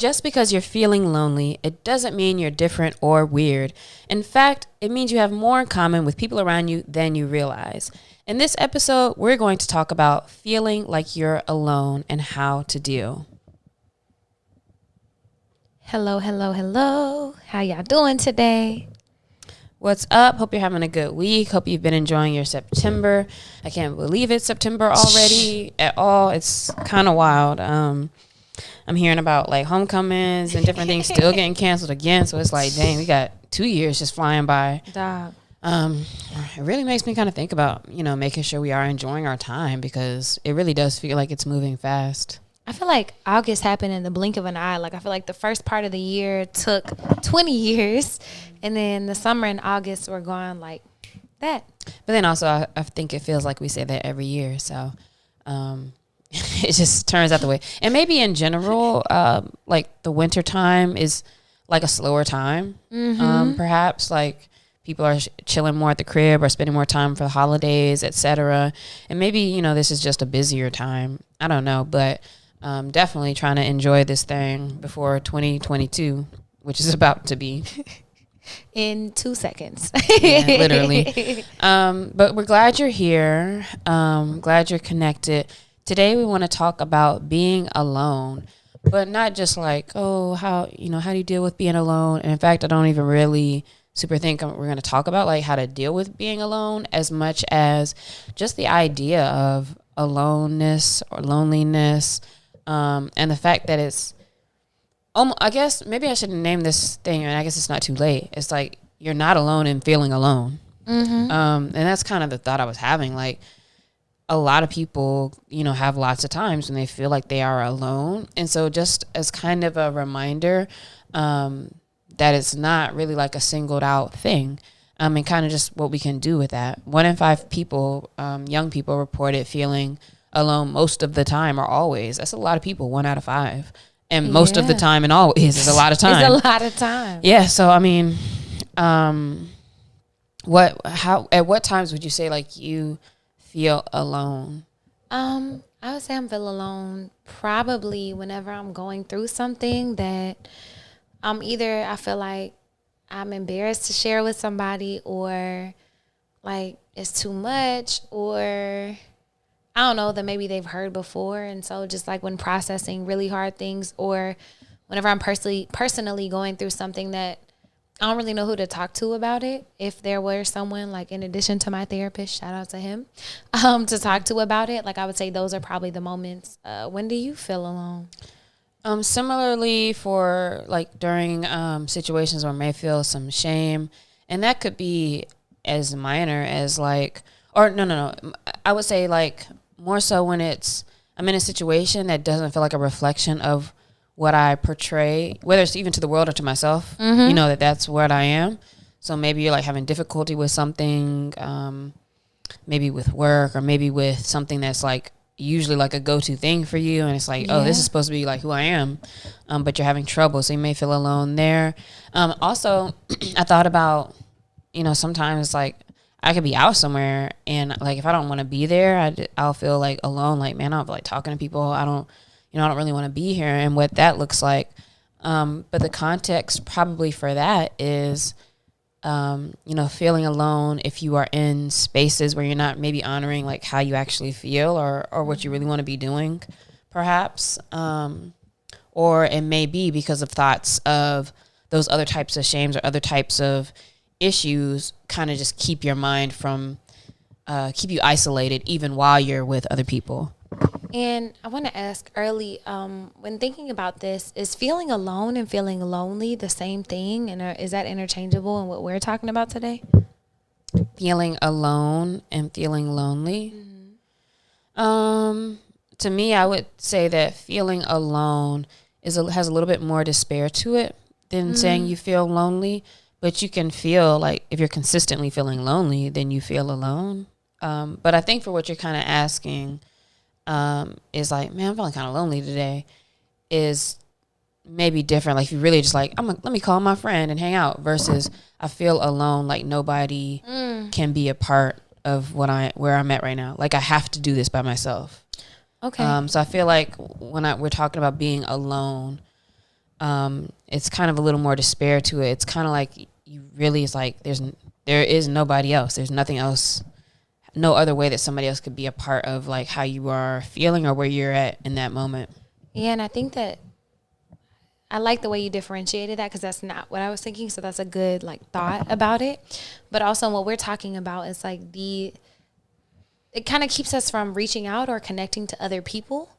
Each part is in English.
Just because you're feeling lonely, it doesn't mean you're different or weird. In fact, it means you have more in common with people around you than you realize. In this episode, we're going to talk about feeling like you're alone and how to deal. Hello, hello, hello. How y'all doing today? What's up? Hope you're having a good week. Hope you've been enjoying your September. I can't believe it's September already at all. It's kind of wild. I'm hearing about like homecomings and different things still getting canceled again. So it's like, dang, we got 2 years just flying by. Dog. It really makes me kind of think about, making sure we are enjoying our time because it really does feel like it's moving fast. I feel like August happened in the blink of an eye. Like I feel like the first part of the year took 20 years and then the summer and August were gone like that. But then also I think it feels like we say that every year. So it just turns out the way. And maybe in general, like the winter time is like a slower time. Perhaps like people are chilling more at the crib or spending more time for the holidays, etc. And maybe, this is just a busier time. I don't know, but definitely trying to enjoy this thing before 2022, which is about to be. In 2 seconds. Yeah, literally. But we're glad you're here. Glad you're connected. Today we want to talk about being alone, but not just like, how do you deal with being alone? And in fact, I don't even really super think we're going to talk about like how to deal with being alone as much as just the idea of aloneness or loneliness. And the fact that it's, I guess maybe I shouldn't name this thing, and I guess it's not too late. It's like you're not alone in feeling alone. And that's kind of the thought I was having. Like a lot of people, have lots of times when they feel like they are alone. And so just as kind of a reminder that it's not really like a singled out thing. And kind of just what we can do with that. 1 in 5 people, young people reported feeling alone most of the time or always. That's a lot of people, 1 out of 5. And most of the time and always is a lot of time. It's a lot of time. Yeah. So, I mean, at what times would you say like you feel alone? I would say I'm feel alone probably whenever I'm going through something that either I feel like I'm embarrassed to share with somebody or like it's too much or I don't know, that maybe they've heard before. And so just like when processing really hard things or whenever I'm personally going through something that I don't really know who to talk to about it. If there were someone like in addition to my therapist, shout out to him, to talk to about it. Like I would say those are probably the moments. When do you feel alone? Similarly for like during situations where I may feel some shame, and that could be as minor as like, or no. I would say like more so when I'm in a situation that doesn't feel like a reflection of what I portray, whether it's even to the world or to myself, that's what I am. So maybe you're like having difficulty with something, maybe with work or maybe with something that's like usually like a go-to thing for you. And it's like, this is supposed to be like who I am. But you're having trouble. So you may feel alone there. Also, I thought about, sometimes like I could be out somewhere and like if I don't want to be there, I'll feel like alone. Like, man, I'll be like talking to people. I don't really want to be here and what that looks like. But the context probably for that is, feeling alone if you are in spaces where you're not maybe honoring like how you actually feel or what you really want to be doing, perhaps. Or it may be because of thoughts of those other types of shames or other types of issues kind of just keep your mind from, keep you isolated even while you're with other people. And I want to ask early, when thinking about this, is feeling alone and feeling lonely the same thing? And is that interchangeable in what we're talking about today? Feeling alone and feeling lonely? To me, I would say that feeling alone has a little bit more despair to it than saying you feel lonely. But you can feel like if you're consistently feeling lonely, then you feel alone. But I think for what you're kind of asking, is like, man, I'm feeling kind of lonely today, is maybe different. Like if you really just like, let me call my friend and hang out versus I feel alone. Like nobody can be a part of where I'm at right now. Like I have to do this by myself. Okay. So I feel like when we're talking about being alone, it's kind of a little more despair to it. It's kind of like you really, it's like there is nobody else. There's nothing else, no other way that somebody else could be a part of like how you are feeling or where you're at in that moment. Yeah, and I think that I like the way you differentiated that because that's not what I was thinking. So that's a good like thought about it. But also what we're talking about is like it kind of keeps us from reaching out or connecting to other people.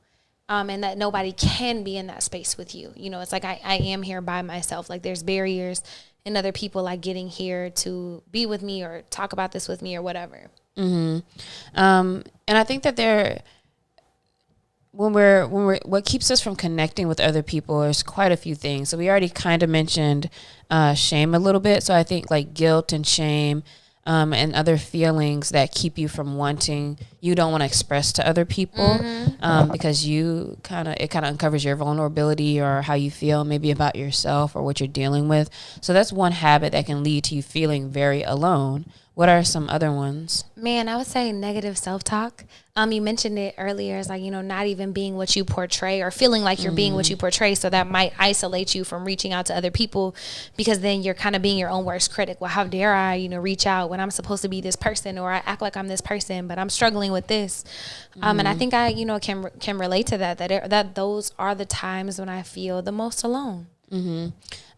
And that nobody can be in that space with you. You know, it's like I am here by myself. Like there's barriers in other people like getting here to be with me or talk about this with me or whatever. Mm-hmm. And I think that when we're what keeps us from connecting with other people is quite a few things. So we already kind of mentioned shame a little bit. So I think like guilt and shame and other feelings that keep you from you don't want to express to other people because it kind of uncovers your vulnerability or how you feel maybe about yourself or what you're dealing with. So that's one habit that can lead to you feeling very alone. What are some other ones? Man, I would say negative self-talk. You mentioned it earlier. It's like, not even being what you portray or feeling like you're being what you portray. So that might isolate you from reaching out to other people because then you're kind of being your own worst critic. Well, how dare I, reach out when I'm supposed to be this person or I act like I'm this person, but I'm struggling with this. And I think I, can relate to that those are the times when I feel the most alone. Mm-hmm.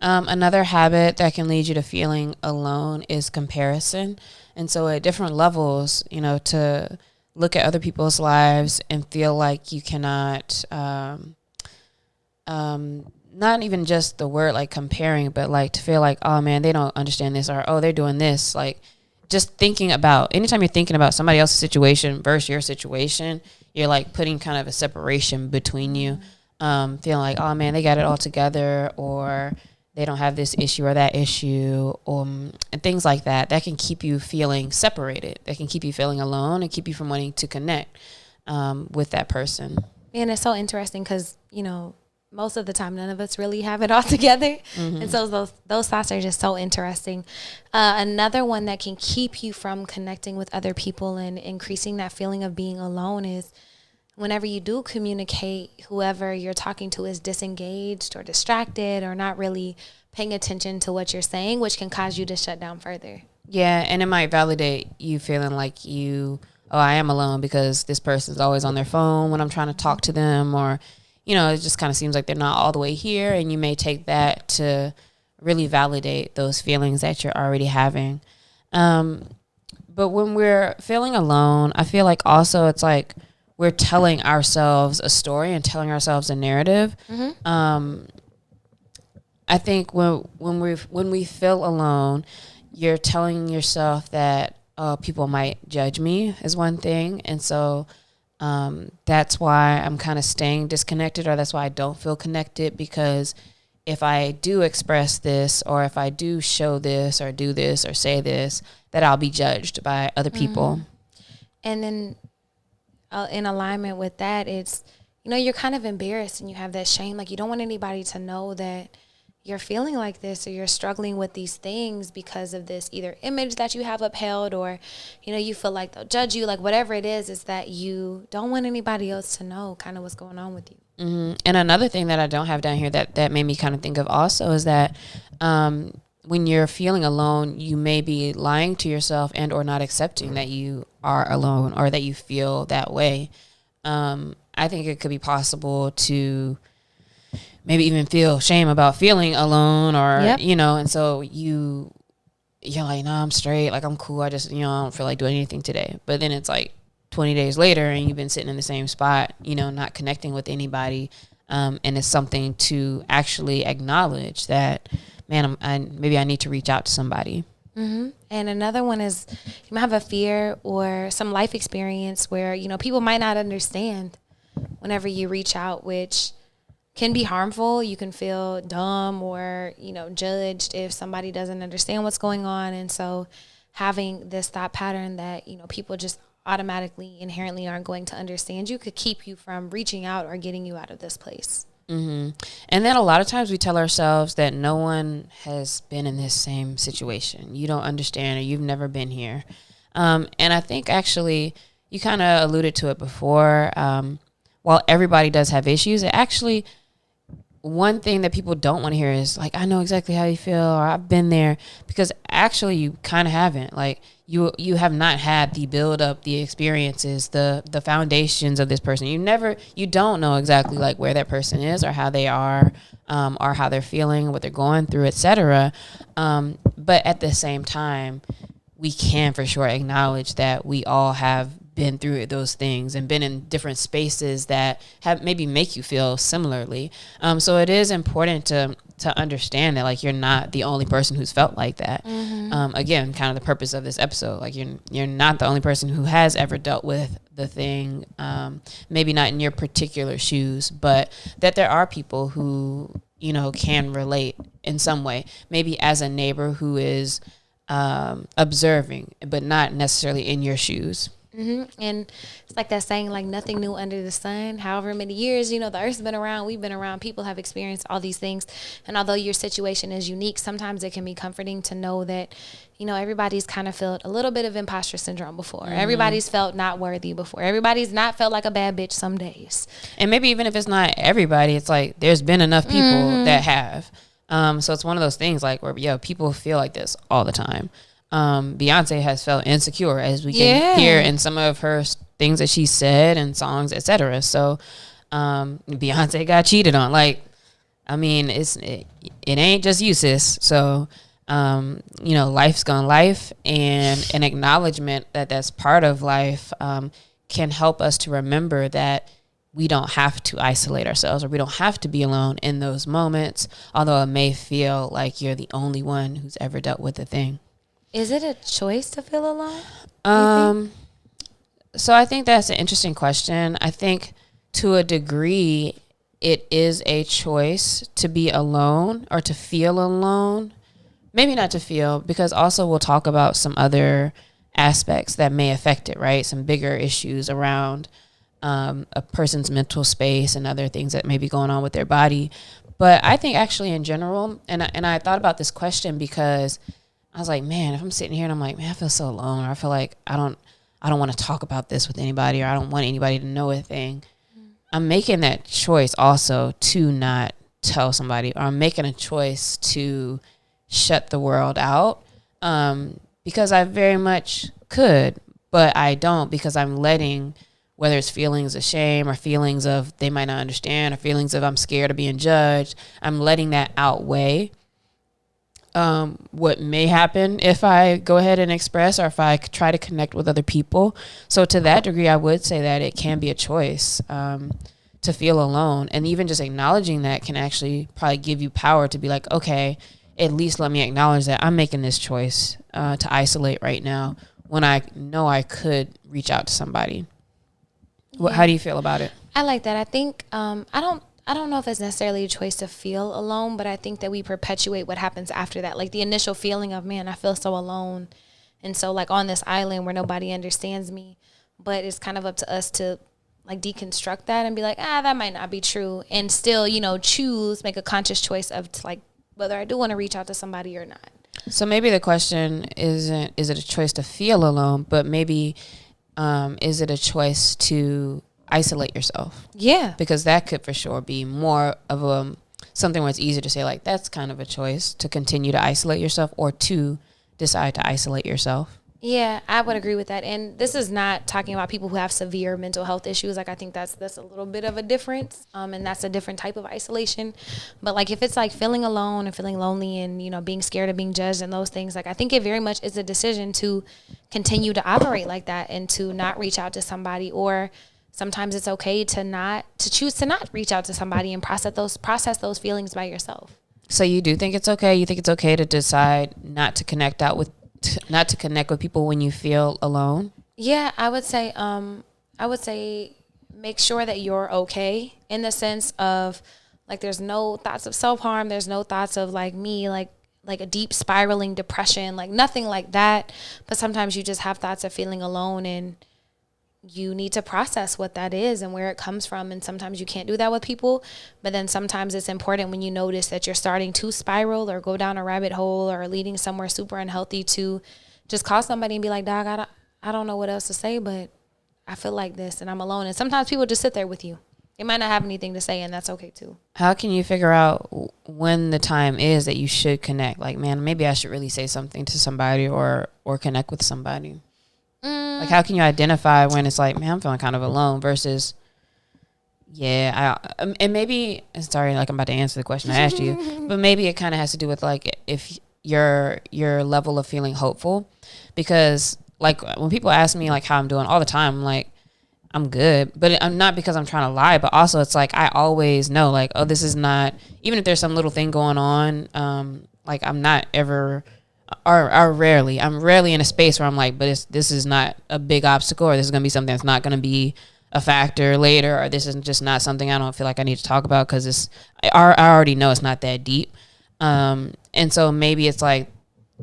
Another habit that can lead you to feeling alone is comparison. And so at different levels, to look at other people's lives and feel like you cannot, not even just the word like comparing, but like to feel like, oh man, they don't understand this or, oh, they're doing this. Like just anytime you're thinking about somebody else's situation versus your situation, you're like putting kind of a separation between you. Feeling like, oh man, they got it all together or they don't have this issue or that issue and things like that can keep you feeling separated. That can keep you feeling alone and keep you from wanting to connect with that person. And it's so interesting because, most of the time, none of us really have it all together. Mm-hmm. And so those thoughts are just so interesting. Another one that can keep you from connecting with other people and increasing that feeling of being alone is whenever you do communicate, whoever you're talking to is disengaged or distracted or not really paying attention to what you're saying, which can cause you to shut down further. Yeah, and it might validate you feeling like I am alone because this person's always on their phone when I'm trying to talk to them or, it just kind of seems like they're not all the way here. And you may take that to really validate those feelings that you're already having. But when we're feeling alone, I feel like also it's like, we're telling ourselves a story and telling ourselves a narrative. Mm-hmm. I think when we feel alone, you're telling yourself that people might judge me is one thing, and so that's why I'm kind of staying disconnected, or that's why I don't feel connected, because if I do express this, or if I do show this, or do this, or say this, that I'll be judged by other people. Mm-hmm. And then in alignment with that, it's, you're kind of embarrassed and you have that shame. Like you don't want anybody to know that you're feeling like this or you're struggling with these things because of this either image that you have upheld or, you feel like they'll judge you. Like whatever it is that you don't want anybody else to know kind of what's going on with you. Mm-hmm. And another thing that I don't have down here that made me kind of think of also is that when you're feeling alone, you may be lying to yourself and or not accepting that you are alone or that you feel that way. I think it could be possible to maybe even feel shame about feeling alone or, yep. And so you're like, no, I'm straight. Like, I'm cool. I just, I don't feel like doing anything today. But then it's like 20 days later and you've been sitting in the same spot, not connecting with anybody. And it's something to actually acknowledge that, man, maybe I need to reach out to somebody. Mm-hmm. And another one is you might have a fear or some life experience where, people might not understand whenever you reach out, which can be harmful. You can feel dumb or, judged if somebody doesn't understand what's going on. And so having this thought pattern that, people just automatically, inherently aren't going to understand you could keep you from reaching out or getting you out of this place. Mm-hmm. And then a lot of times we tell ourselves that no one has been in this same situation. You don't understand or you've never been here. And I think actually you kind of alluded to it before. While everybody does have issues, it actually one thing that people don't want to hear is like, I know exactly how you feel, or I've been there, because actually you kind of haven't. Like you have not had the build up, the experiences, the foundations of this person. You don't know exactly like where that person is or how they are, or how they're feeling, what they're going through, etc. But at the same time, we can for sure acknowledge that we all have been through those things and been in different spaces that have maybe make you feel similarly. So it is important to understand that like you're not the only person who's felt like that. Again, kind of the purpose of this episode, like you're not the only person who has ever dealt with the thing, maybe not in your particular shoes, but that there are people who, you know, can relate in some way, maybe as a neighbor who is observing but not necessarily in your shoes. And it's like that saying, like nothing new under the sun. However many years, you know, the earth's been around, we've been around, people have experienced all these things. And although your situation is unique, sometimes it can be comforting to know that, you know, everybody's kind of felt a little bit of imposter syndrome before. Everybody's felt not worthy before. Everybody's not felt like a bad bitch some days. And maybe even if it's not everybody, it's like there's been enough people that have. So it's one of those things like where, people feel like this all the time. Beyonce has felt insecure, as we can hear in some of her things that she said and songs, etc. So Beyonce got cheated on. Like, I mean, it ain't just you, sis. So life's gone life, and an acknowledgement that that's part of life can help us to remember that we don't have to isolate ourselves, or we don't have to be alone in those moments, although it may feel like you're the only one who's ever dealt with a thing. Is it a choice to feel alone? So I think that's an interesting question. I think to a degree, it is a choice to be alone or to feel alone. Maybe not to feel, because also we'll talk about some other aspects that may affect it, right? Some bigger issues around a person's mental space and other things that may be going on with their body. But I think actually in general, and I thought about this question because I was like, man, if I'm sitting here and I'm like, man, I feel so alone, or I feel like I don't want to talk about this with anybody, or I don't want anybody to know a thing. I'm making that choice also to not tell somebody, or I'm making a choice to shut the world out, because I very much could, but I don't, because I'm letting, whether it's feelings of shame or feelings of they might not understand or feelings of I'm scared of being judged, I'm letting that outweigh what may happen if I go ahead and express, or if I try to connect with other people. So to that degree, I would say that it can be a choice to feel alone. And even just acknowledging that can actually probably give you power to be like, okay, at least let me acknowledge that I'm making this choice to isolate right now when I know I could reach out to somebody. Yeah. How do you feel about it? I like that. I think I don't know if it's necessarily a choice to feel alone, but I think that we perpetuate what happens after that. Like the initial feeling of, man, I feel so alone. And so like on this island where nobody understands me, but it's kind of up to us to like deconstruct that and be like, that might not be true. And still, make a conscious choice of like whether I do want to reach out to somebody or not. So maybe the question isn't, is it a choice to feel alone, but maybe is it a choice to isolate yourself? Yeah, because that could for sure be more of something where it's easier to say like that's kind of a choice to continue to isolate yourself, or to decide to isolate yourself. Yeah, I would agree with that. And this is not talking about people who have severe mental health issues. Like I think that's a little bit of a difference, and that's a different type of isolation. But like if it's like feeling alone and feeling lonely and being scared of being judged and those things, like I think it very much is a decision to continue to operate like that and to not reach out to somebody, or sometimes it's okay to choose to not reach out to somebody and process those feelings by yourself. So you do think it's okay? You think it's okay to decide not to connect with people when you feel alone? Yeah, I would say make sure that you're okay, in the sense of like there's no thoughts of self-harm, there's no thoughts of like me like a deep spiraling depression, like nothing like that. But sometimes you just have thoughts of feeling alone, and you need to process what that is and where it comes from. And sometimes you can't do that with people, but then sometimes it's important when you notice that you're starting to spiral or go down a rabbit hole or leading somewhere super unhealthy to just call somebody and be like, dog, I don't know what else to say, but I feel like this and I'm alone. And sometimes people just sit there with you. They might not have anything to say, and that's okay too. How can you figure out when the time is that you should connect? Like, man, maybe I should really say something to somebody or connect with somebody. Like, how can you identify when it's like, man, I'm feeling kind of alone versus, and maybe, sorry, like I'm about to answer the question I asked you, but maybe it kind of has to do with like if your level of feeling hopeful, because like when people ask me like how I'm doing all the time, I'm like, I'm good, but I'm not because I'm trying to lie, but also it's like I always know like, oh, this is not, even if there's some little thing going on, like I'm not ever I'm rarely in a space where I'm like, but this is not a big obstacle, or this is gonna be something that's not gonna be a factor later, or this is just not something I don't feel like I need to talk about because I already know it's not that deep. And so maybe it's like,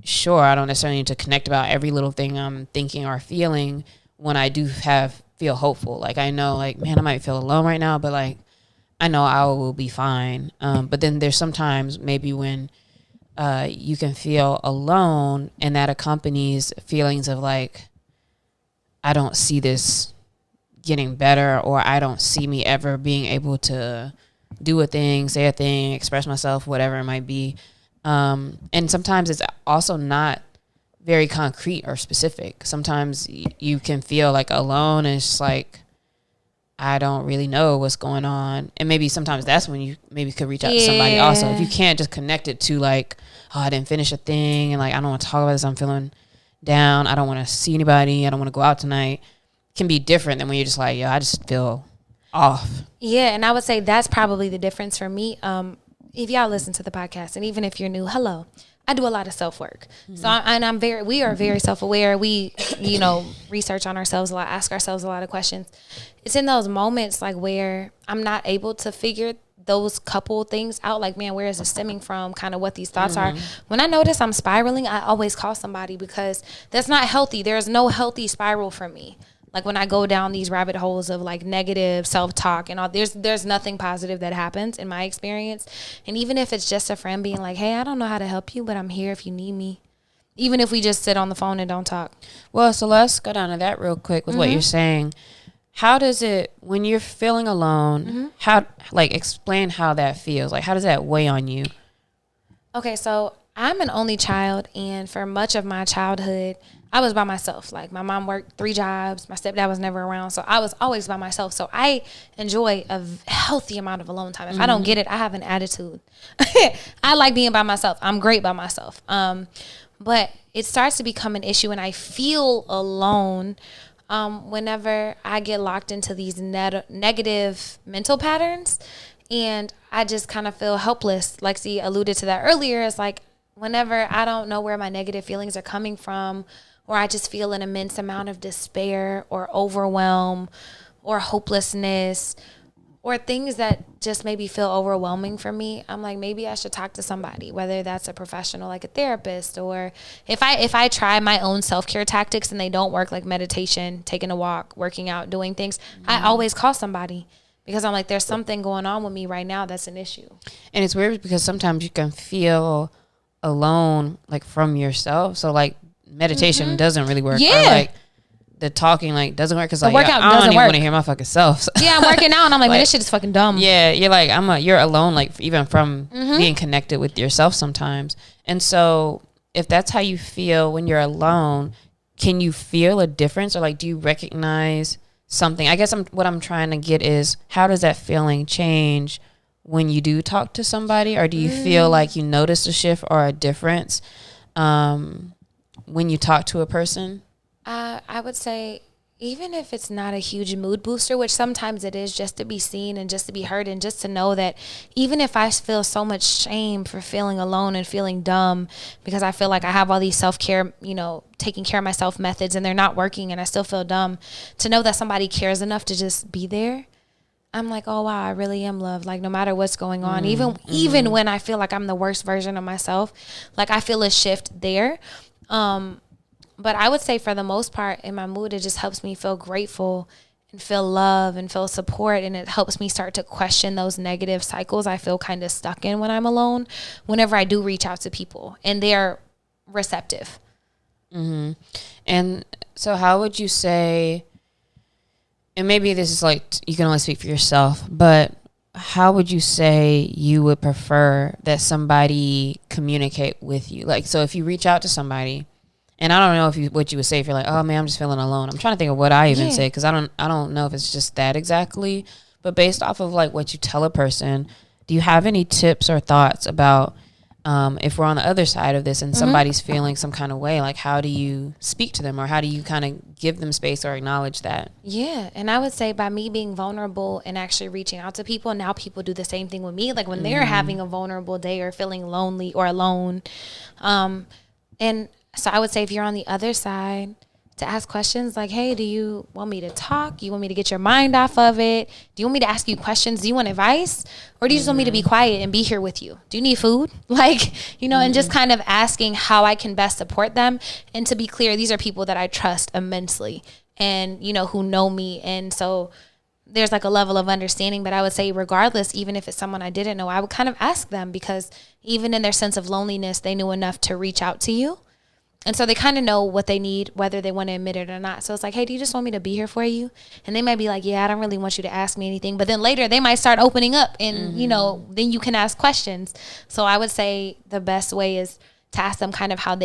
sure, I don't necessarily need to connect about every little thing I'm thinking or feeling when I do feel hopeful. Like I know like, man, I might feel alone right now, but like I know I will be fine. But then there's sometimes maybe when you can feel alone and that accompanies feelings of like, I don't see this getting better, or I don't see me ever being able to do a thing, say a thing, express myself, whatever it might be. And sometimes it's also not very concrete or specific. Sometimes you can feel like alone and it's just like, I don't really know what's going on. And maybe sometimes that's when you maybe could reach out to somebody also. If you can't just connect it to like, oh, I didn't finish a thing and like, I don't want to talk about this, I'm feeling down, I don't want to see anybody, I don't want to go out tonight. It can be different than when you're just like, yo, I just feel off. Yeah, and I would say that's probably the difference for me. If y'all listen to the podcast, and even if you're new, hello. I do a lot of self-work. Mm-hmm. So we are very self-aware. We, research on ourselves a lot, ask ourselves a lot of questions. It's in those moments like where I'm not able to figure those couple things out. Like, man, where is it stemming from? Kind of what these thoughts are. When I notice I'm spiraling, I always call somebody because that's not healthy. There's no healthy spiral for me. Like when I go down these rabbit holes of like negative self-talk and all, there's nothing positive that happens in my experience. And even if it's just a friend being like, hey, I don't know how to help you, but I'm here if you need me. Even if we just sit on the phone and don't talk. Well, so let's go down to that real quick with what you're saying. How does it, when you're feeling alone, explain how that feels? Like, how does that weigh on you? Okay, so I'm an only child, and for much of my childhood, I was by myself. Like my mom worked 3 jobs. My stepdad was never around. So I was always by myself. So I enjoy a healthy amount of alone time. If I don't get it, I have an attitude. I like being by myself. I'm great by myself. But it starts to become an issue and I feel alone whenever I get locked into these negative mental patterns. And I just kind of feel helpless. Like she alluded to that earlier. It's like whenever I don't know where my negative feelings are coming from, or I just feel an immense amount of despair or overwhelm or hopelessness or things that just maybe feel overwhelming for me, I'm like, maybe I should talk to somebody, whether that's a professional like a therapist, or if I try my own self-care tactics and they don't work, like meditation, taking a walk, working out, doing things, I always call somebody because I'm like, there's something going on with me right now that's an issue. And it's weird because sometimes you can feel alone like from yourself. So like meditation doesn't really work. Yeah. Or like the talking like doesn't work because like workout I don't doesn't even work. want to hear my fucking self. So Yeah, I'm working out and I'm like, man, this shit is fucking dumb. Yeah, you're like you're alone like even from being connected with yourself sometimes. And so if that's how you feel when you're alone, can you feel a difference or like do you recognize something? I guess what I'm trying to get is how does that feeling change when you do talk to somebody, or do you feel like you notice a shift or a difference when you talk to a person? I would say even if it's not a huge mood booster, which sometimes it is, just to be seen and just to be heard and just to know that even if I feel so much shame for feeling alone and feeling dumb because I feel like I have all these self-care, taking care of myself methods and they're not working and I still feel dumb, to know that somebody cares enough to just be there, I'm like, oh wow, I really am loved. Like no matter what's going on, even when I feel like I'm the worst version of myself, like I feel a shift there. But I would say for the most part in my mood, it just helps me feel grateful and feel love and feel support. And it helps me start to question those negative cycles I feel kind of stuck in when I'm alone, whenever I do reach out to people and they're receptive. And so how would you say and maybe this is like, you can only speak for yourself, but how would you say you would prefer that somebody communicate with you? Like, so if you reach out to somebody, and I don't know what you would say if you're like, oh man, I'm just feeling alone. I'm trying to think of what I even say, because I don't know if it's just that exactly. But based off of like what you tell a person, do you have any tips or thoughts about if we're on the other side of this and somebody's feeling some kind of way, like how do you speak to them, or how do you kind of give them space or acknowledge that? Yeah. And I would say by me being vulnerable and actually reaching out to people, now people do the same thing with me. Like when they're having a vulnerable day or feeling lonely or alone. And so I would say if you're on the other side, to ask questions like, hey, do you want me to talk? You want me to get your mind off of it? Do you want me to ask you questions? Do you want advice? Or do you just want me to be quiet and be here with you? Do you need food? Like, and just kind of asking how I can best support them. And to be clear, these are people that I trust immensely and, who know me. And so there's like a level of understanding, but I would say regardless, even if it's someone I didn't know, I would kind of ask them, because even in their sense of loneliness, they knew enough to reach out to you. And so they kind of know what they need, whether they want to admit it or not. So it's like, hey, do you just want me to be here for you? And they might be like, yeah, I don't really want you to ask me anything. But then later they might start opening up and, then you can ask questions. So I would say the best way is to ask them kind of how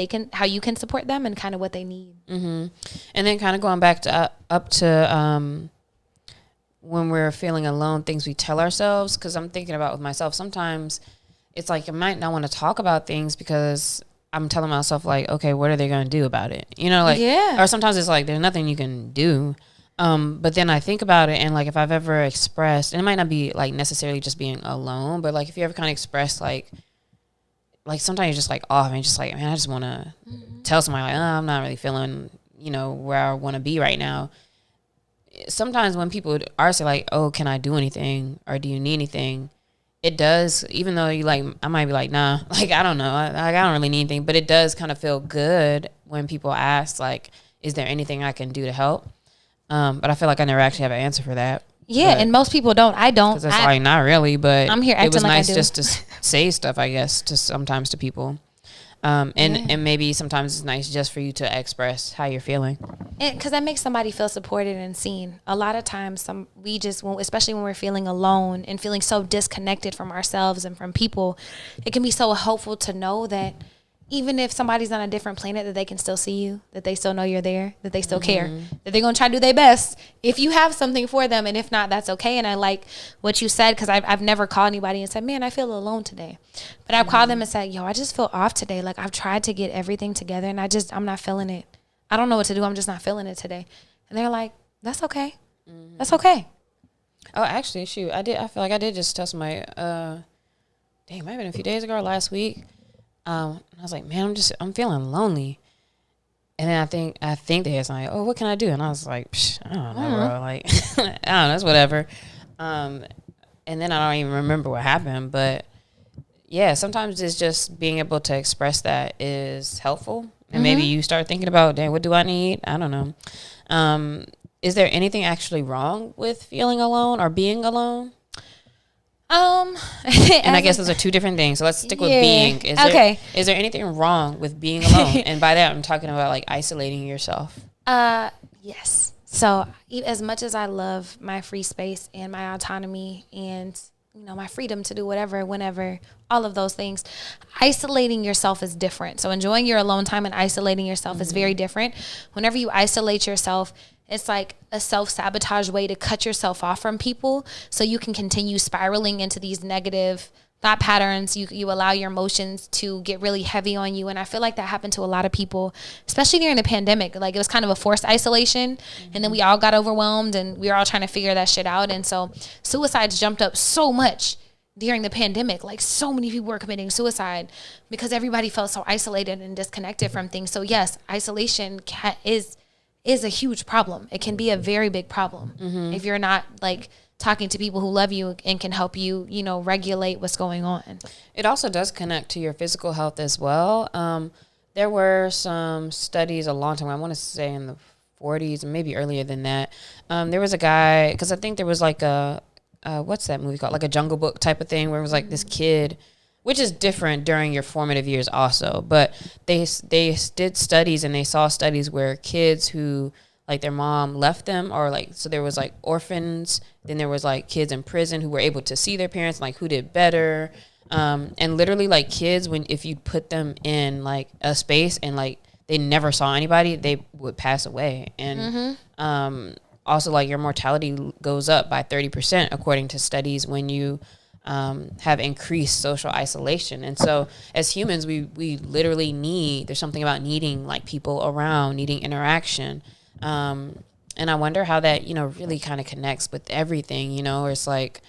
you can support them and kind of what they need. Mm-hmm. And then kind of going back to up to when we're feeling alone, things we tell ourselves. Because I'm thinking about with myself, sometimes it's like I might not want to talk about things because I'm telling myself like, okay, what are they going to do about it? Or sometimes it's like, there's nothing you can do. But then I think about it, and like, if I've ever expressed, and it might not be like necessarily just being alone, but like if you ever kind of express like sometimes you're just like off and just like, man, I just want to tell somebody like, oh, I'm not really feeling, where I want to be right now. Sometimes when people are say like, oh, can I do anything? Or do you need anything? It does, even though I might be like, nah, like, I don't know. I don't really need anything, but it does kind of feel good when people ask, like, is there anything I can do to help? But I feel like I never actually have an answer for that. Yeah. And most people don't. I don't. Cause it's like, not really, but I'm here acting it was like nice I do. just to say stuff, I guess, sometimes to people. And maybe sometimes it's nice just for you to express how you're feeling. Because that makes somebody feel supported and seen. A lot of times, especially when we're feeling alone and feeling so disconnected from ourselves and from people, it can be so helpful to know that even if somebody's on a different planet, that they can still see you, that they still know you're there, that they still care, that they're going to try to do their best if you have something for them. And if not, that's okay. And I like what you said, because I've never called anybody and said, man, I feel alone today. But I've called them and said, yo, I just feel off today. Like, I've tried to get everything together and I'm not feeling it. I don't know what to do. I'm just not feeling it today. And they're like, that's okay. That's okay. Oh, actually, shoot, I feel like I did just tell somebody, it might have been a few days ago or last week. I was like, man, I'm feeling lonely. And then I think they had something like, oh, what can I do? And I was like, I don't know, bro. Like, I don't know, it's whatever. And then I don't even remember what happened. But yeah, sometimes it's just being able to express that is helpful. And maybe you start thinking about, dang, what do I need? I don't know. Is there anything actually wrong with feeling alone or being alone? And I guess those are two different things. So let's stick with being. Is there anything wrong with being alone? And by that, I'm talking about like isolating yourself. Yes. So as much as I love my free space and my autonomy and my freedom to do whatever, whenever, all of those things, isolating yourself is different. So enjoying your alone time and isolating yourself is very different. Whenever you isolate yourself, it's like a self-sabotage way to cut yourself off from people so you can continue spiraling into these negative thought patterns. You allow your emotions to get really heavy on you. And I feel like that happened to a lot of people, especially during the pandemic. Like, it was kind of a forced isolation. And then we all got overwhelmed and we were all trying to figure that shit out. And so suicides jumped up so much during the pandemic. Like, so many people were committing suicide because everybody felt so isolated and disconnected from things. So yes, isolation is a huge problem. It can be a very big problem if you're not like talking to people who love you and can help you, regulate what's going on. It also does connect to your physical health as well. There were some studies a long time ago, I want to say in the 40s, maybe earlier than that. There was a guy, because I think there was like what's that movie called? Like a Jungle Book type of thing, where it was like this kid, which is different during your formative years also. But they did studies, and they saw studies where kids who like their mom left them, or like, so there was like orphans, then there was like kids in prison who were able to see their parents, like who did better. And literally like kids, if you put them in like a space and like they never saw anybody, they would pass away. And also like your mortality goes up by 30% according to studies when you have increased social isolation. And so as humans, we literally there's something about needing like people around, needing interaction. And I wonder how that, really kind of connects with everything, it's like,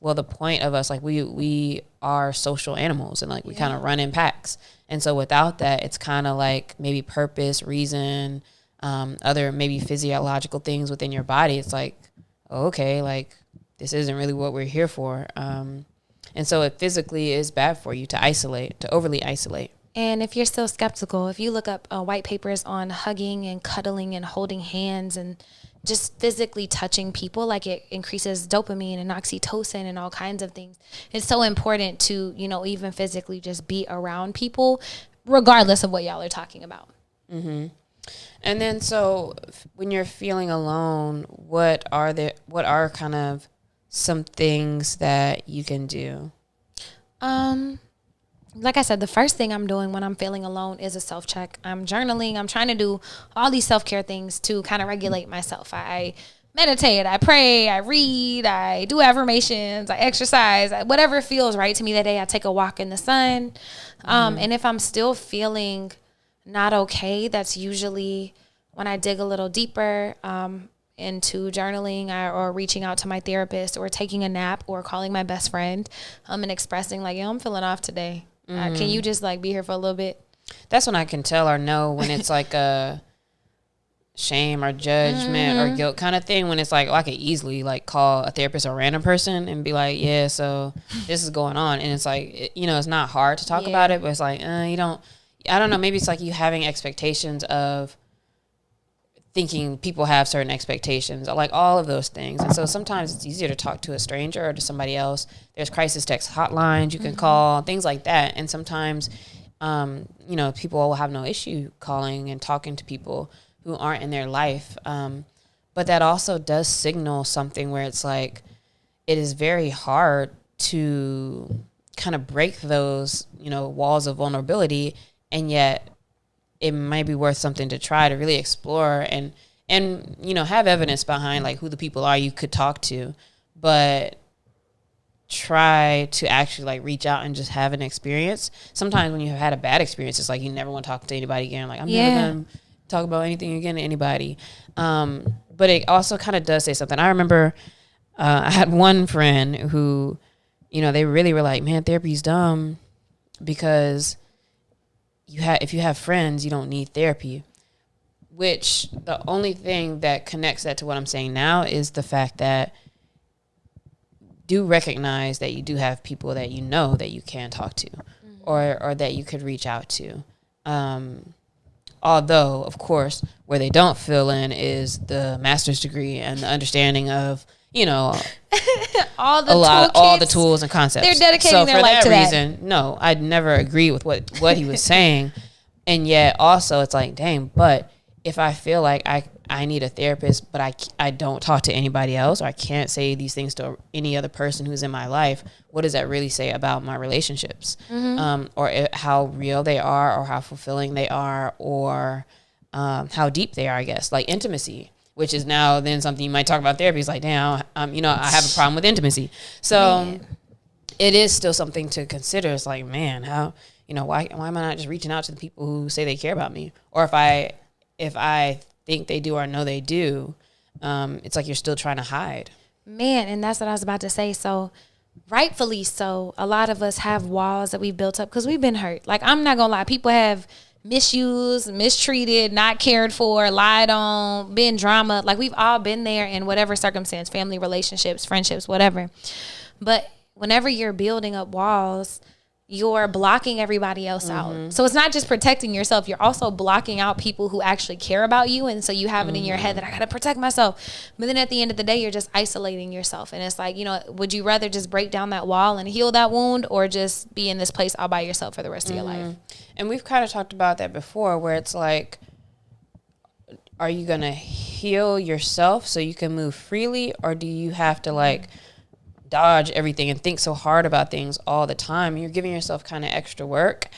well, the point of us, like we are social animals, and like we kind of run in packs. And so without that, it's kind of like maybe purpose, reason, other maybe physiological things within your body. It's like, okay, like this isn't really what we're here for. And so it physically is bad for you to overly isolate. And if you're still skeptical, if you look up white papers on hugging and cuddling and holding hands and just physically touching people, like it increases dopamine and oxytocin and all kinds of things. It's so important to, even physically just be around people, regardless of what y'all are talking about. Mm-hmm. And then, so when you're feeling alone, what are kind of some things that you can do? Like I said, the first thing I'm doing when I'm feeling alone is a self-check. I'm journaling. I'm trying to do all these self-care things to kind of regulate myself. I meditate, I pray, I read, I do affirmations, I exercise, whatever feels right to me that day. I take a walk in the sun. And if I'm still feeling not okay, that's usually when I dig a little deeper into journaling or reaching out to my therapist or taking a nap or calling my best friend and expressing like, I'm feeling off today. Can you just like be here for a little bit? That's when I can tell or know when it's like a shame or judgment or guilt kind of thing. When it's like, I could easily like call a therapist or a random person and be like, yeah, so this is going on. And it's like, it's not hard to talk about it, but it's like, I don't know. Maybe it's like you having expectations of thinking people have certain expectations, like all of those things. And so sometimes it's easier to talk to a stranger or to somebody else. There's crisis text hotlines you can call, things like that. And sometimes, people will have no issue calling and talking to people who aren't in their life. But that also does signal something where it's like, it is very hard to kind of break those, walls of vulnerability. And yet it might be worth something to try to really explore and have evidence behind like who the people are you could talk to, but try to actually like reach out and just have an experience. Sometimes when you have had a bad experience, it's like you never want to talk to anybody again. Like I'm never going to talk about anything again to anybody. But it also kind of does say something. I remember I had one friend who, they really were like, man, therapy's dumb because if you have friends, you don't need therapy. Which the only thing that connects that to what I'm saying now is the fact that do recognize that you do have people that that you can talk to, or that you could reach out to. Although, of course, where they don't fill in is the master's degree and the understanding of all the tools and concepts. They're dedicating their life to that. So for that reason, no, I'd never agree with what he was saying. And yet also it's like, dang, but if I feel like I need a therapist, but I don't talk to anybody else, or I can't say these things to any other person who's in my life, what does that really say about my relationships? Or how real they are, or how fulfilling they are, or how deep they are, I guess. Like intimacy, which is now then something you might talk about therapy. It's like, damn, I have a problem with intimacy. So it is still something to consider. It's like, man, how, why am I not just reaching out to the people who say they care about me? Or if I think they do or know they do, it's like you're still trying to hide. Man, and that's what I was about to say. So rightfully so, a lot of us have walls that we've built up because we've been hurt. Like, I'm not going to lie. People have misused, mistreated, not cared for, lied on, been drama. Like, we've all been there in whatever circumstance, family, relationships, friendships, whatever. But whenever you're building up walls, you're blocking everybody else out. So it's not just protecting yourself. You're also blocking out people who actually care about you. And so you have it in your head that I got to protect myself. But then at the end of the day, you're just isolating yourself. And it's like, would you rather just break down that wall and heal that wound, or just be in this place all by yourself for the rest of your life? And we've kind of talked about that before, where it's like, are you going to heal yourself so you can move freely, or do you have to like dodge everything and think so hard about things all the time? You're giving yourself kind of extra work.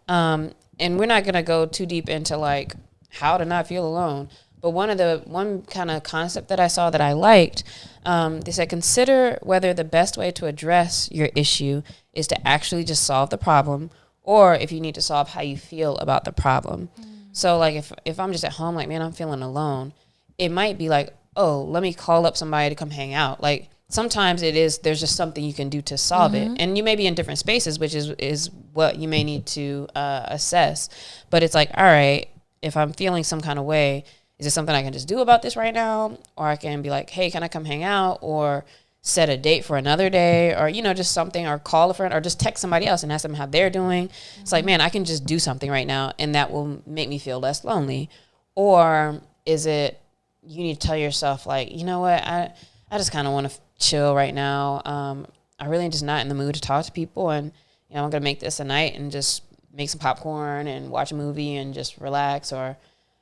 And we're not going to go too deep into like how to not feel alone. But one kind of concept that I saw that I liked, they said, consider whether the best way to address your issue is to actually just solve the problem, or if you need to solve how you feel about the problem. So like if I'm just at home, like, man, I'm feeling alone, it might be like, oh, let me call up somebody to come hang out. Like sometimes there's just something you can do to solve it. And you may be in different spaces, which is what you may need to assess. But it's like, all right, if I'm feeling some kind of way, is it something I can just do about this right now? Or I can be like, hey, can I come hang out? Or set a date for another day, or, just something, or call a friend, or just text somebody else and ask them how they're doing. It's like, man, I can just do something right now, and that will make me feel less lonely. Or is it you need to tell yourself, like, you know what, I just kind of want to chill right now. I really just not in the mood to talk to people, and I'm going to make this a night and just make some popcorn and watch a movie and just relax, or,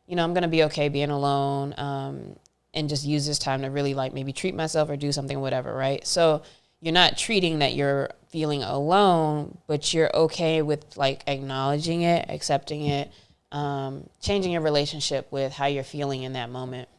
I'm going to be okay being alone. And just use this time to really like maybe treat myself or do something, whatever, right? So you're not treating that you're feeling alone, but you're okay with like acknowledging it, accepting it, changing your relationship with how you're feeling in that moment.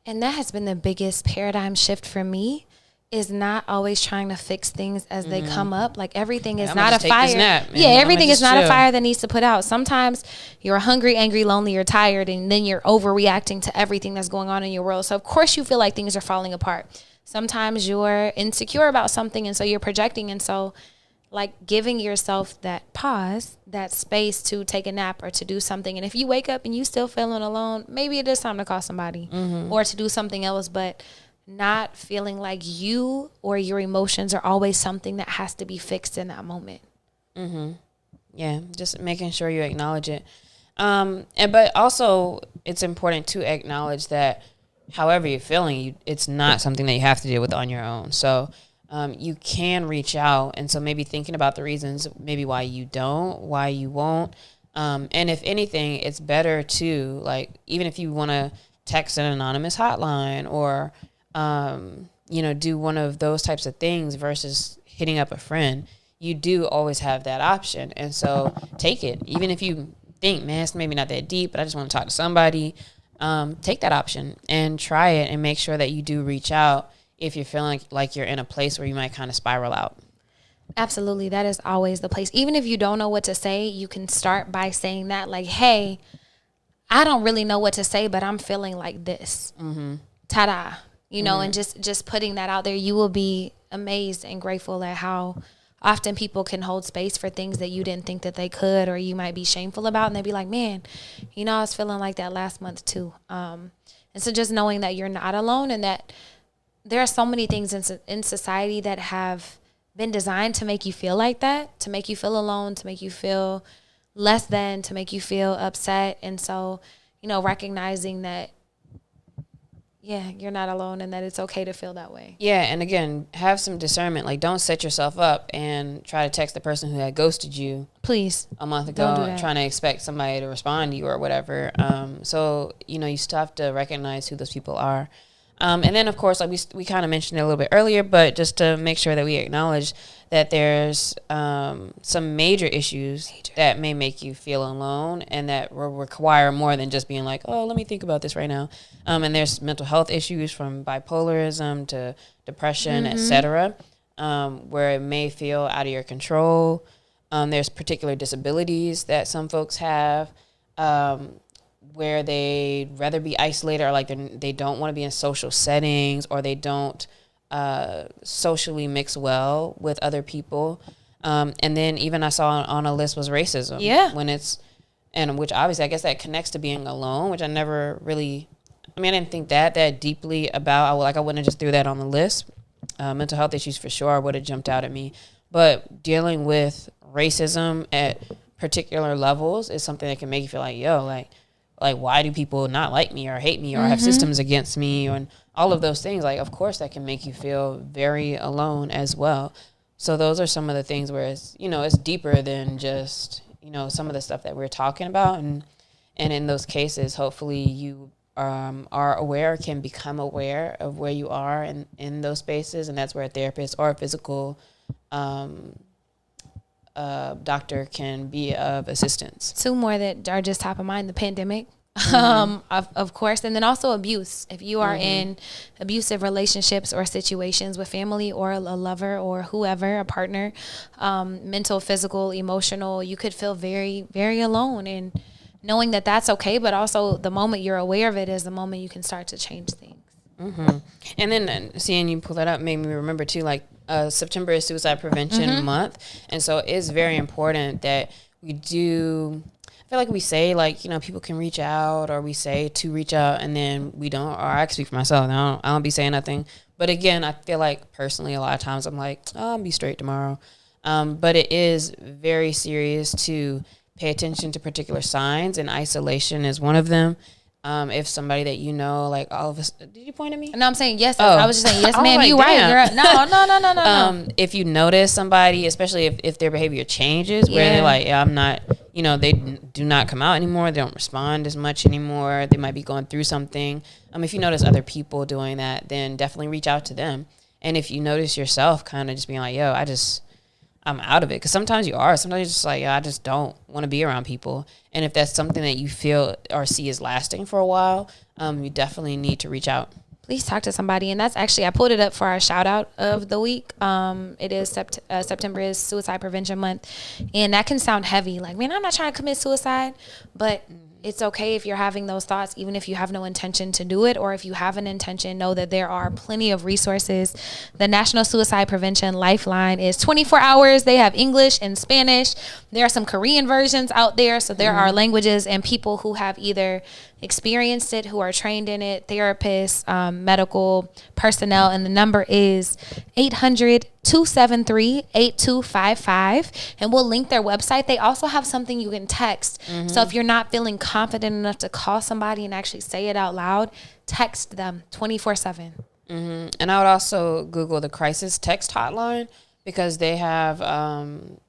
And that has been the biggest paradigm shift for me, is not always trying to fix things as they come up. Like everything is not a fire. Everything is not a fire that needs to put out. Sometimes you're hungry, angry, lonely, you're tired, and then you're overreacting to everything that's going on in your world. So of course you feel like things are falling apart. Sometimes you're insecure about something, and so you're projecting. And so like giving yourself that pause, that space to take a nap or to do something. And if you wake up and you still feeling alone, maybe it is time to call somebody or to do something else. But not feeling like you or your emotions are always something that has to be fixed in that moment. Yeah, just making sure you acknowledge it. But also it's important to acknowledge that however you're feeling, it's not something that you have to deal with on your own. So you can reach out. And so maybe thinking about the reasons maybe why you don't, why you won't. And if anything, it's better to, like, even if you want to text an anonymous hotline or do one of those types of things versus hitting up a friend, you do always have that option. And so take it. Even if you think, man, it's maybe not that deep, but I just want to talk to somebody, take that option and try it, and make sure that you do reach out if you're feeling like you're in a place where you might kind of spiral out. Absolutely. That is always the place. Even if you don't know what to say, you can start by saying that, like, hey, I don't really know what to say, but I'm feeling like this. Ta-da. And just putting that out there, you will be amazed and grateful at how often people can hold space for things that you didn't think that they could, or you might be shameful about. And they'd be like, man, I was feeling like that last month too. And so just knowing that you're not alone, and that there are so many things in society that have been designed to make you feel like that, to make you feel alone, to make you feel less than, to make you feel upset. And so, recognizing that, you're not alone, and that it's okay to feel that way. Yeah, and again, have some discernment. Like, don't set yourself up and try to text the person who had ghosted you, please, a month ago, trying to expect somebody to respond to you or whatever. So you still have to recognize who those people are. And then, of course, like we kind of mentioned it a little bit earlier, but just to make sure that we acknowledge that there's some major issues that may make you feel alone, and that will require more than just being like, oh, let me think about this right now. And there's mental health issues, from bipolarism to depression, etc., where it may feel out of your control. There's particular disabilities that some folks have, where they'd rather be isolated, or like they don't want to be in social settings, or they don't socially mix well with other people. And then even I saw on a list was racism. Yeah. Which obviously I guess that connects to being alone, which I never really, I didn't think that deeply about. I wouldn't have just threw that on the list. Mental health issues for sure would have jumped out at me. But dealing with racism at particular levels is something that can make you feel like, like why do people not like me or hate me or have systems against me, and all of those things. Like, of course that can make you feel very alone as well. So those are some of the things where it's, it's deeper than just, some of the stuff that we're talking about. And in those cases, hopefully you are aware, can become aware of where you are in those spaces, and that's where a therapist or a physical doctor can be of assistance. Two more that are just top of mind: the pandemic, of course, and then also abuse. If you are in abusive relationships or situations with family or a lover or whoever, a partner, mental, physical, emotional, you could feel very, very alone. And knowing that that's okay, but also the moment you're aware of it is the moment you can start to change things. And then seeing you pull that up made me remember too, like September is Suicide Prevention Month, and so it's very important that we do. I feel like we say, like, you know, people can reach out, or we say to reach out, and then we don't. Or I can speak for myself. I don't be saying nothing. But again, I feel like personally, a lot of times I'm like, oh, I'll be straight tomorrow. But it is very serious to pay attention to particular signs, and isolation is one of them. If somebody that you know, like all of us, did you point at me? No, I'm saying yes. I was just saying yes, ma'am. Like, you right, girl. No. If you notice somebody, especially if their behavior changes, where they're like, yeah, I'm not, you know, they do not come out anymore. They don't respond as much anymore. They might be going through something. If you notice other people doing that, then definitely reach out to them. And if you notice yourself kind of just being like, yo, I'm out of it. Because sometimes you are. Sometimes you're just like, yeah, I just don't want to be around people. And if that's something that you feel or see is lasting for a while, you definitely need to reach out. Please talk to somebody. And that's actually, I pulled it up for our shout out of the week. It is September is Suicide Prevention Month. And that can sound heavy. Like, man, I'm not trying to commit suicide. But it's okay if you're having those thoughts, even if you have no intention to do it, or if you have an intention, know that there are plenty of resources. The National Suicide Prevention Lifeline is 24 hours. They have English and Spanish. There are some Korean versions out there. So there are languages and people who have either experienced it, who are trained in it, therapists, medical personnel, and the number is 800-273-8255, and we'll link their website. They also have something you can text. So if you're not feeling confident enough to call somebody and actually say it out loud, text them 24/7. And I would also Google the crisis text hotline, because they have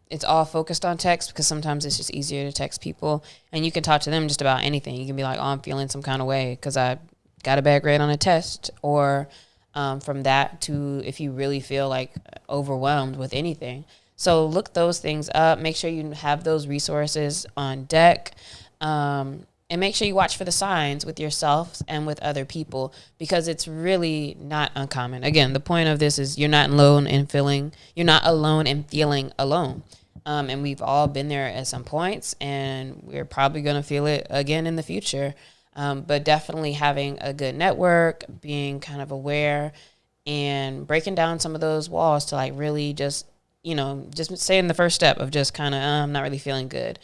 it's all focused on text, because sometimes it's just easier to text people, and you can talk to them just about anything. You can be like, oh, I'm feeling some kind of way because I got a bad grade on a test, or from that to if you really feel like overwhelmed with anything. So look those things up. Make sure you have those resources on deck. And make sure you watch for the signs with yourself and with other people, because it's really not uncommon. Again, the point of this is you're not alone in feeling alone. And we've all been there at some points, and we're probably going to feel it again in the future. But definitely having a good network, being kind of aware, and breaking down some of those walls to like really just saying the first step of just kind of, I'm not really feeling good.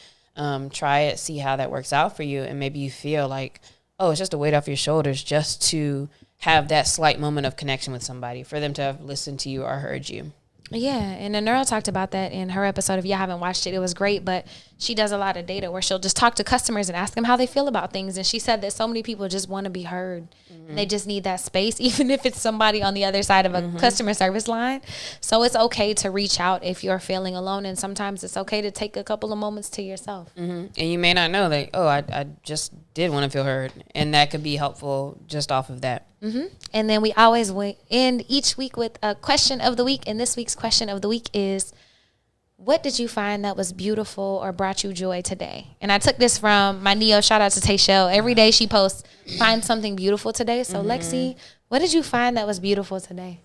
Try it, see how that works out for you. And maybe you feel like, oh, it's just a weight off your shoulders just to have that slight moment of connection with somebody, for them to have listened to you or heard you. Yeah, and the Neuro talked about that in her episode. If y'all haven't watched it, it was great. But she does a lot of data where she'll just talk to customers and ask them how they feel about things. And she said that so many people just want to be heard. And they just need that space, even if it's somebody on the other side of a customer service line. So it's okay to reach out if you're feeling alone. And sometimes it's okay to take a couple of moments to yourself. And you may not know, like, oh, I just did want to feel heard. And that could be helpful just off of that. And then we always end each week with a question of the week. And this week's question of the week is, what did you find that was beautiful or brought you joy today? And I took this from my Neo. Shout out to Tayshelle. Every day she posts, find something beautiful today. So Lexi, what did you find that was beautiful today?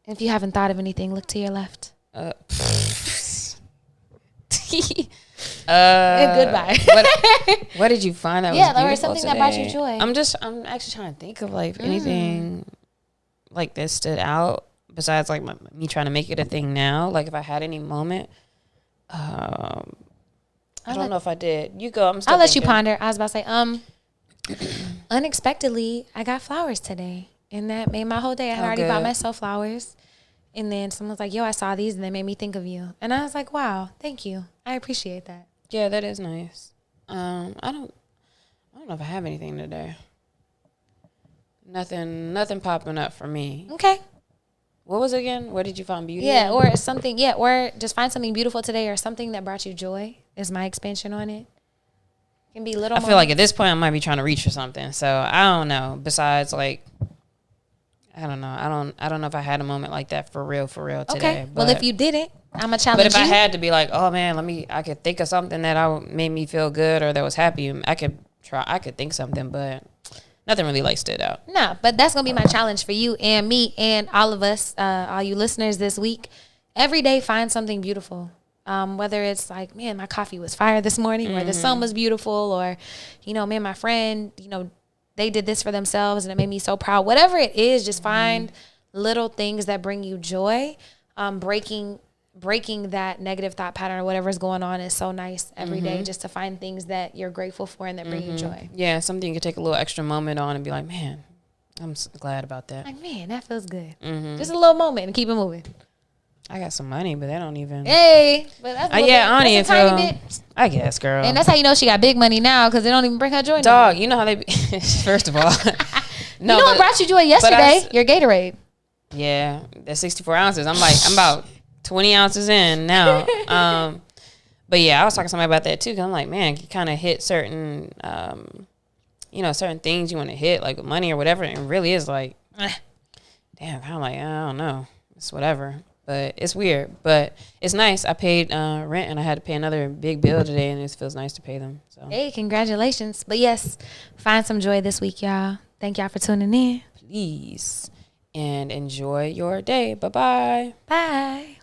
If you haven't thought of anything, look to your left. Goodbye. What did you find that was beautiful or something today? that brought you joy? I'm actually trying to think of like anything like that stood out besides like me trying to make it a thing now. Like if I had any moment, I don't know if I did. You go. I'll let you ponder. I was about to say, unexpectedly, I got flowers today, and that made my whole day. I had already bought myself flowers. And then someone's like, yo, I saw these and they made me think of you. And I was like, wow, thank you. I appreciate that. Yeah, that is nice. I don't know if I have anything today. Nothing popping up for me. Okay. What was it again? Where did you find beauty? Yeah, or something. Yeah, or just find something beautiful today, or something that brought you joy is my expansion on it. Can be little I feel like at this point I might be trying to reach for something. So I don't know. Besides, like, I don't know. I don't know if I had a moment like that for real today. Okay. Well, if you didn't, I'm a challenge. But if I had to be like, oh man, I could think of something that made me feel good or that was happy. I could think something, but nothing really like stood out. No, but that's gonna be my challenge for you and me and all of us, all you listeners this week. Every day, find something beautiful. Whether it's like, man, my coffee was fire this morning, or the sun was beautiful, or, man, my friend, they did this for themselves and it made me so proud. Whatever it is, just find little things that bring you joy. Breaking that negative thought pattern or whatever's going on is so nice every day, just to find things that you're grateful for and that bring you joy. Yeah, something you could take a little extra moment on and be like, man, I'm so glad about that. Like, man, that feels good. Just a little moment and keep it moving. I got some money, but they don't even. Hey, but that's a I don't even tiny feel. bit. I guess, girl. And that's how you know she got big money now, because they don't even bring her joy. Dog, you know how they. First of all, no, you know what brought you joy yesterday? Your Gatorade. Yeah, that's 64 ounces. I'm about 20 ounces in now. But yeah, I was talking to somebody about that too. Cause I'm like, man, you kind of hit certain, certain things you want to hit, like money or whatever. And it really is like, damn, kind of like, I don't know, it's whatever. But it's weird, but it's nice. I paid rent and I had to pay another big bill today, and it feels nice to pay them. So hey, congratulations! But yes, find some joy this week, y'all. Thank y'all for tuning in. Please, and enjoy your day. Bye-bye. Bye.